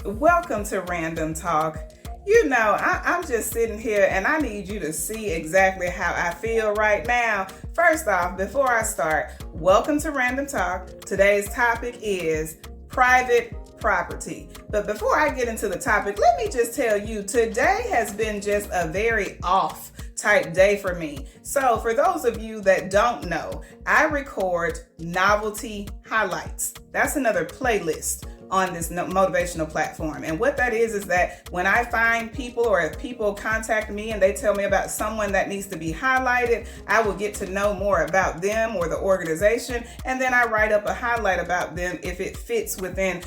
Welcome to Random Talk. You know, I'm just sitting here and I need you to see exactly how I feel right now. First off, before I start, welcome to Random Talk. Today's topic is private property. But before I get into the topic, let me just tell you, today has been just a very off type day for me. So for those of you that don't know, I record Novelty highlights. That's another playlist on this motivational platform. And what that is that when I find people or if people contact me and they tell me about someone that needs to be highlighted, I will get to know more about them or the organization. And then I write up a highlight about them if it fits within,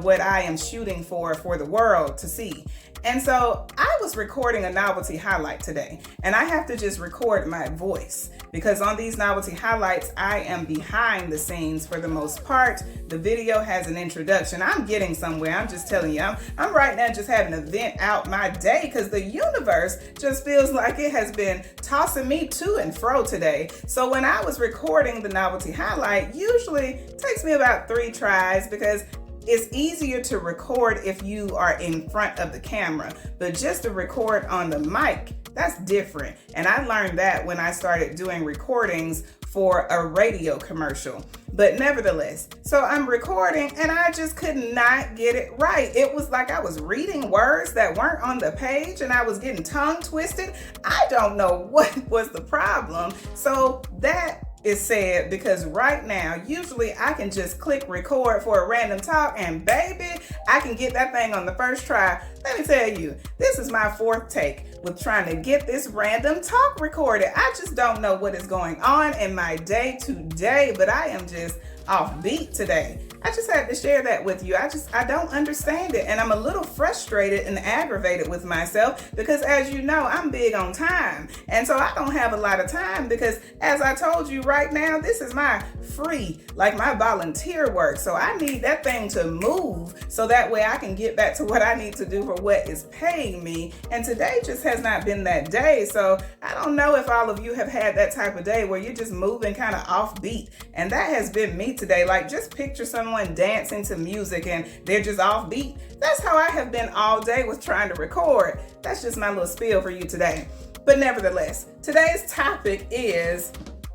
what I am shooting for the world to see. And so I was recording a novelty highlight today, and I have to just record my voice because on these novelty highlights, I am behind the scenes for the most part. The video has an introduction. I'm getting somewhere. I'm just telling you, I'm right now just having to vent out my day because the universe just feels like it has been tossing me to and fro today. So when I was recording the novelty highlight, usually it takes me about 3 tries because it's easier to record if you are in front of the camera, but just to record on the mic, that's different. And I learned that when I started doing recordings for a radio commercial. But nevertheless, so I'm recording and I just could not get it right. It was like I was reading words that weren't on the page and I was getting tongue twisted. I don't know what was the problem. So that is said because right now, usually I can just click record for a random talk and baby, I can get that thing on the first try. Let me tell you, this is my 4th take with trying to get this random talk recorded. I just don't know what is going on in my day today, but I am just offbeat today. I just had to share that with you. I don't understand it. And I'm a little frustrated and aggravated with myself because as you know, I'm big on time. And so I don't have a lot of time because as I told you right now, this is my free, like my volunteer work. So I need that thing to move so that way I can get back to what I need to do for what is paying me. And today just has not been that day. So I don't know if all of you have had that type of day where you're just moving kind of offbeat. And that has been me today. Like just picture someone dancing to music and they're just offbeat. That's how I have been all day with trying to record. That's just my little spiel for you today. But nevertheless, today's topic is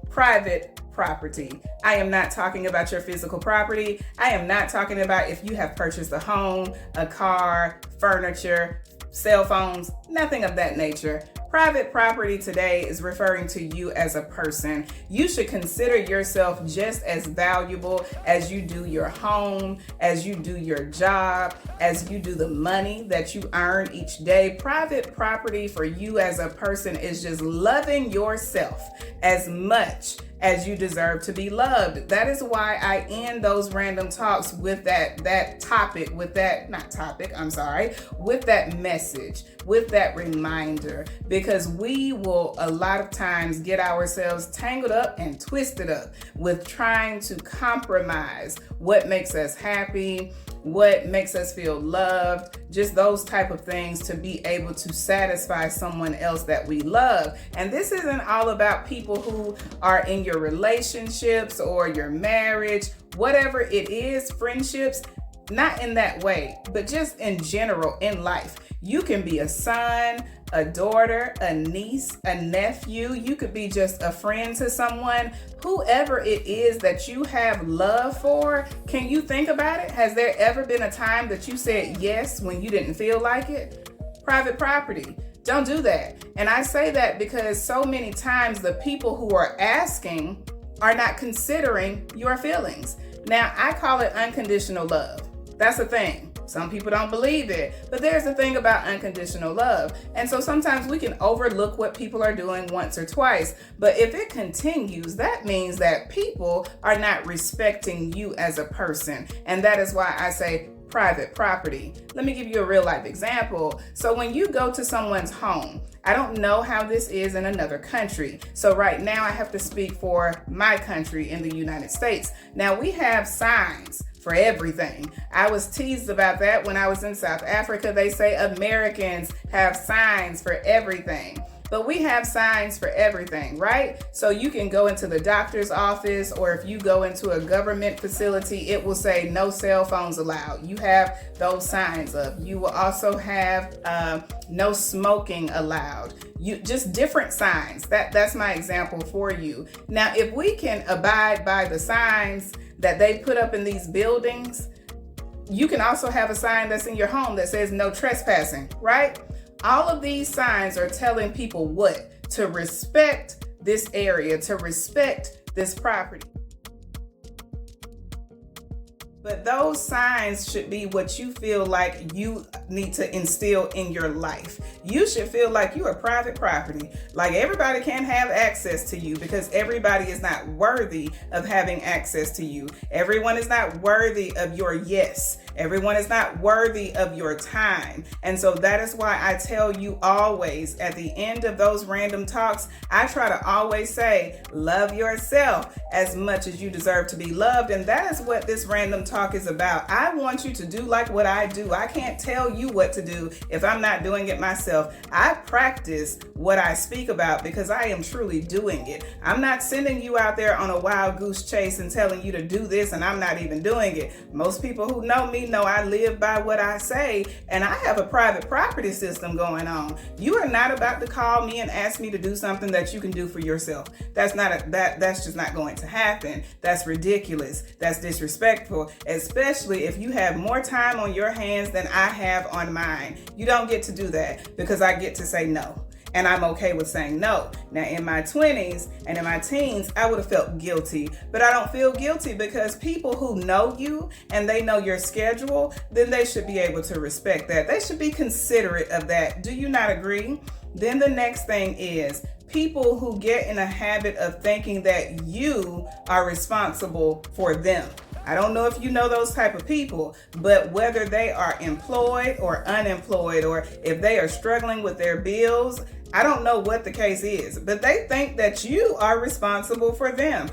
private property. I am not talking about your physical property. I am not talking about if you have purchased a home, a car, furniture, cell phones, nothing of that nature. Private property today is referring to you as a person. You should consider yourself just as valuable as you do your home, as you do your job, as you do the money that you earn each day. Private property for you as a person is just loving yourself as much as you deserve to be loved. That is why I end those random talks with that topic, with that message, with that reminder, because we will a lot of times get ourselves tangled up and twisted up with trying to compromise what makes us happy, what makes us feel loved, just those type of things to be able to satisfy someone else that we love. And this isn't all about people who are in your relationships or your marriage, whatever it is, friendships, not in that way, but just in general in life. You can be a son, a daughter, a niece, a nephew. You could be just a friend to someone. Whoever it is that you have love for, can you think about it? Has there ever been a time that you said yes when you didn't feel like it? Private property. Don't do that. And I say that because so many times the people who are asking are not considering your feelings. Now, I call it unconditional love. That's a thing. Some people don't believe it, but there's a thing about unconditional love. And so sometimes we can overlook what people are doing once or twice. But if it continues, that means that people are not respecting you as a person. And that is why I say private property. Let me give you a real life example. So when you go to someone's home, I don't know how this is in another country. So right now I have to speak for my country in the United States. Now we have signs for everything. I was teased about that when I was in South Africa. They say Americans have signs for everything. But we have signs for everything, right? So you can go into the doctor's office, or if you go into a government facility, it will say no cell phones allowed. You have those signs up. You will also have no smoking allowed. You just different signs. That's my example for you. Now, if we can abide by the signs that they put up in these buildings, you can also have a sign that's in your home that says no trespassing, right? All of these signs are telling people what? To respect this area, to respect this property. But those signs should be what you feel like you need to instill in your life. You should feel like you are private property. Like everybody can't have access to you, because everybody is not worthy of having access to you. Everyone is not worthy of your yes. Everyone is not worthy of your time. And so that is why I tell you always at the end of those random talks, I try to always say, love yourself as much as you deserve to be loved. And that is what this random talk is about. I want you to do like what I do. I can't tell you what to do if I'm not doing it myself. I practice what I speak about because I am truly doing it. I'm not sending you out there on a wild goose chase and telling you to do this and I'm not even doing it. Most people who know me know I live by what I say, and I have a private property system going on. You are not about to call me and ask me to do something that you can do for yourself. That's just not going to happen. That's ridiculous. That's disrespectful, especially if you have more time on your hands than I have on mine. You don't get to do that because I get to say no. And I'm okay with saying no. Now, in my 20s and in my teens, I would have felt guilty, but I don't feel guilty because people who know you and they know your schedule, then they should be able to respect that. They should be considerate of that. Do you not agree? Then the next thing is people who get in a habit of thinking that you are responsible for them. I don't know if you know those type of people, but whether they are employed or unemployed, or if they are struggling with their bills, I don't know what the case is, but they think that you are responsible for them.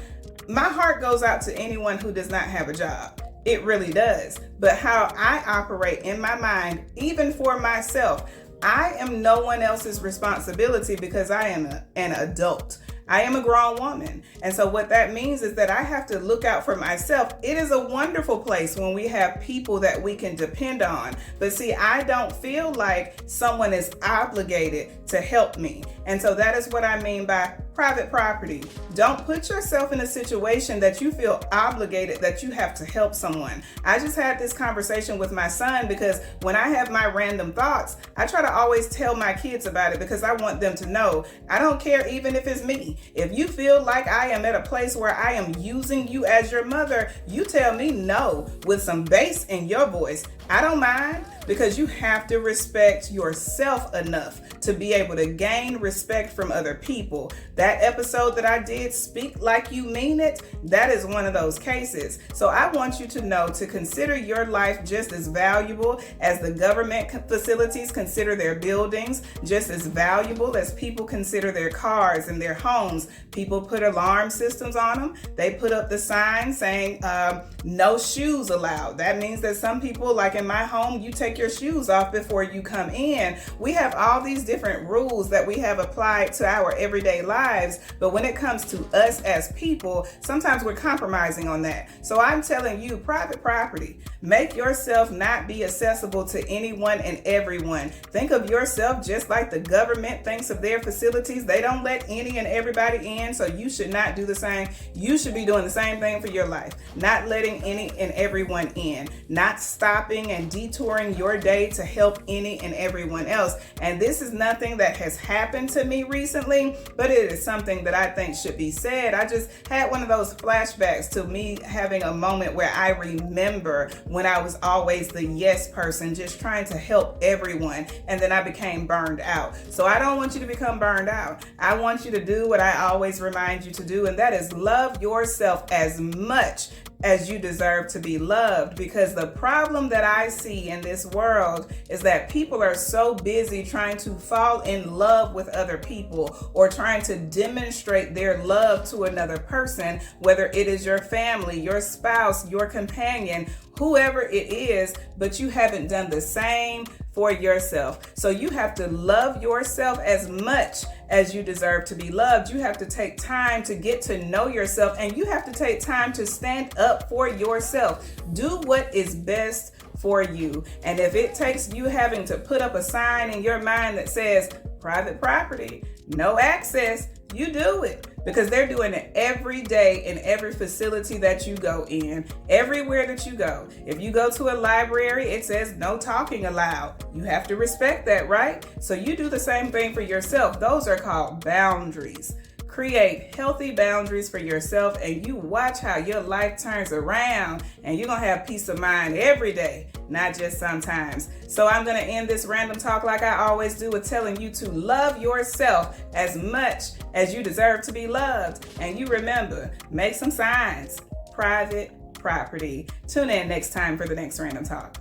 My heart goes out to anyone who does not have a job. It really does. But how I operate in my mind, even for myself, I am no one else's responsibility because I am an adult. I am a grown woman. And so what that means is that I have to look out for myself. It is a wonderful place when we have people that we can depend on. But see, I don't feel like someone is obligated to help me. And so that is what I mean by private property. Don't put yourself in a situation that you feel obligated that you have to help someone. I just had this conversation with my son because when I have my random thoughts, I try to always tell my kids about it because I want them to know. I don't care even if it's me. If you feel like I am at a place where I am using you as your mother, you tell me no with some bass in your voice. I don't mind, because you have to respect yourself enough to be able to gain respect from other people. That episode that I did, Speak Like You Mean It, that is one of those cases. So I want you to know to consider your life just as valuable as the government facilities consider their buildings, just as valuable as people consider their cars and their homes. People put alarm systems on them. They put up the sign saying no shoes allowed. That means that some people, like in my home, you take your shoes off before you come in. We have all these different rules that we have applied to our everyday lives, but when it comes to us as people, sometimes we're compromising on that. So I'm telling you, private property, make yourself not be accessible to anyone and everyone. Think of yourself just like the government thinks of their facilities. They don't let any and everybody in, so you should not do the same. You should be doing the same thing for your life, not letting any and everyone in, not stopping and detouring your day to help any and everyone else. And this is nothing that has happened to me recently, but it is something that I think should be said. I just had one of those flashbacks to me having a moment where I remember when I was always the yes person, just trying to help everyone, and then I became burned out. So I don't want you to become burned out. I want you to do what I always remind you to do, and that is love yourself as much as you deserve to be loved. Because the problem that I see in this world is that people are so busy trying to fall in love with other people or trying to demonstrate their love to another person, whether it is your family, your spouse, your companion, whoever it is, but you haven't done the same for yourself. So you have to love yourself as much as you deserve to be loved. You have to take time to get to know yourself, and you have to take time to stand up for yourself. Do what is best for you. And if it takes you having to put up a sign in your mind that says private property, no access, you do it, because they're doing it every day in every facility that you go in, everywhere that you go. If you go to a library, it says no talking allowed. You have to respect that, right? So you do the same thing for yourself. Those are called boundaries. Create healthy boundaries for yourself, and you watch how your life turns around, and you're going to have peace of mind every day, not just sometimes. So I'm going to end this random talk like I always do with telling you to love yourself as much as you deserve to be loved. And you remember, make some signs. Private property. Tune in next time for the next random talk.